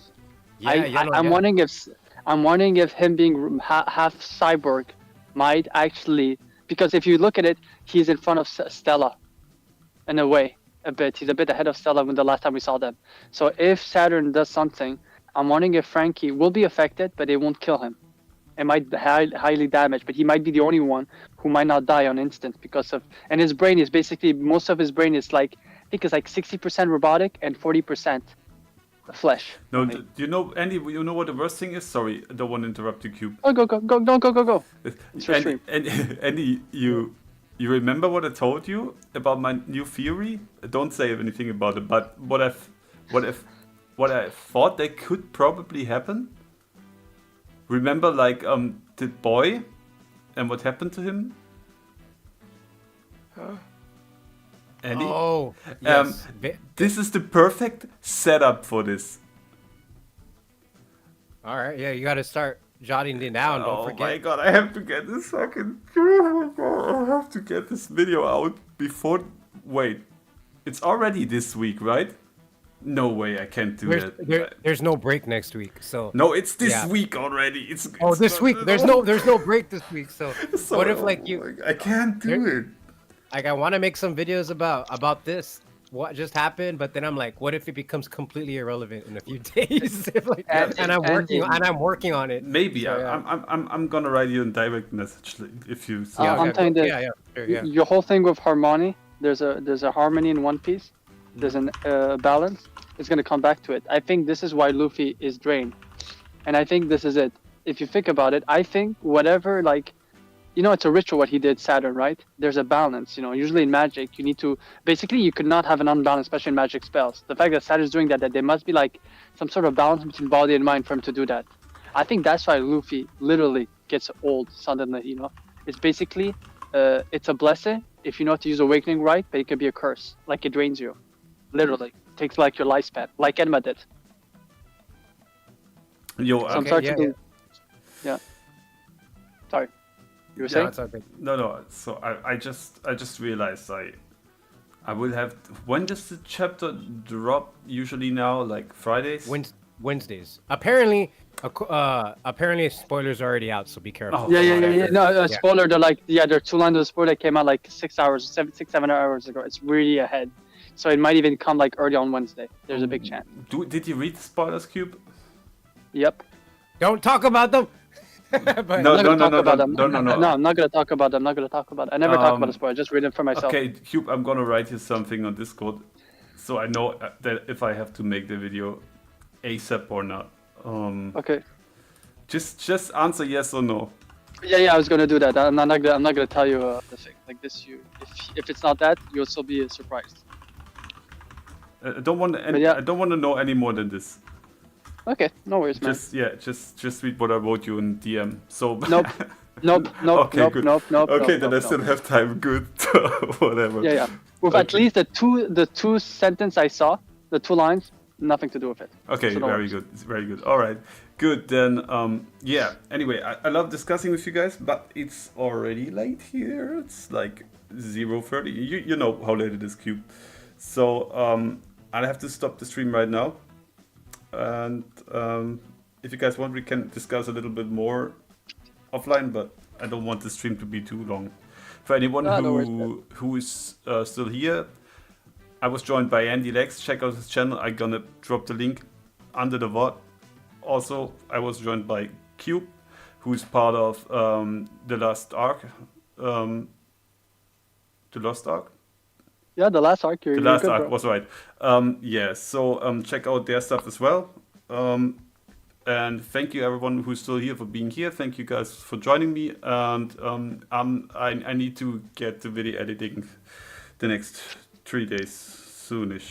I'm wondering if him being half cyborg might actually, because if you look at it, he's in front of Stella, in a way, a bit. He's a bit ahead of Stella when the last time we saw them. So if Saturn does something, I'm wondering if Frankie will be affected, but it won't kill him. It might highly damage, but he might be the only one who might not die on instant because of. And his brain is basically most of his brain is like I think it's like 60% robotic and 40% flesh. No, for me. do you know, Andy? You know what the worst thing is? Sorry, I don't want to interrupt you, Cube. Oh, go. It's for stream. Andy, you remember what I told you about my new theory? Don't say anything about it. But what I thought that could probably happen. Remember, like the boy, and what happened to him? Andy? Oh, yes. This is the perfect setup for this. All right, yeah, you got to start jotting it down. Don't Oh forget. my god, I have to get this fucking... I have to get this video out before... Wait, it's already this week, right? No way, I can't do that. There's no break next week, so. No, it's this week already. It's this week. There's no break this week. So, what if like you? I can't do it. Like I want to make some videos about this, what just happened, but then I'm like, what if it becomes completely irrelevant in a few days? and I'm working on it. Maybe so, yeah. I'm gonna write you a direct message if you. I'm telling you, sure, your whole thing with harmony. There's a harmony in One Piece. There's an balance. It's gonna come back to it. I think this is why Luffy is drained, and I think this is it. If you think about it, I think whatever it's a ritual what he did Saturn, right? There's a balance. Usually in Magic, you need to basically you could not have an unbalance, especially in Magic spells. The fact that Saturn's doing that there must be like some sort of balance between body and mind for him to do that. I think that's why Luffy literally gets old suddenly. It's basically it's a blessing if you know how to use Awakening right, but it could be a curse. Like it drains you, literally takes like your lifespan, like Enma did. Yo, yeah. Sorry. You were saying? No. So I just realized I will have. When does the chapter drop? Usually now, like Fridays. Wednesdays. Apparently, spoilers are already out, so be careful. Oh, yeah. No, spoiler. They're 2 lines of the spoiler that came out like 7 hours ago. It's really ahead, so it might even come like early on Wednesday. There's a big chance. Did you read the spoilers, Cube? Yep. Don't talk about them. No. No, I'm not gonna talk about them. I never talk about the spoiler. I just read it for myself. Okay, Cube, I'm gonna write you something on Discord, so I know that if I have to make the video ASAP or not. Okay. Just answer yes or no. Yeah, I was gonna do that. I'm not gonna tell you the thing like this. If it's not that, you'll still be surprised. I don't want to know any more than this. Okay, no worries, man. Just read what I wrote you in DM. So Nope. Okay, good. Nope. Okay, then I still have time. Good. Whatever. Yeah. With at least the two sentence I saw, the 2 lines, nothing to do with it. Okay, so very good. It's very good. All right, good. Then Anyway, I love discussing with you guys, but it's already late here. It's like 0:30. You know how late it is, Cube. So I'll have to stop the stream right now. And if you guys want, we can discuss a little bit more offline, but I don't want the stream to be too long. For anyone who is still here, I was joined by Andy Lex. Check out his channel. I'm gonna drop the link under the VOD. Also, I was joined by Cube, who's part of the Last Arc. The Lost Arc? Yeah, the last arc. The last arc was right. So check out their stuff as well. And thank you everyone who's still here for being here. Thank you guys for joining me. And I need to get the video editing the next 3 days soonish.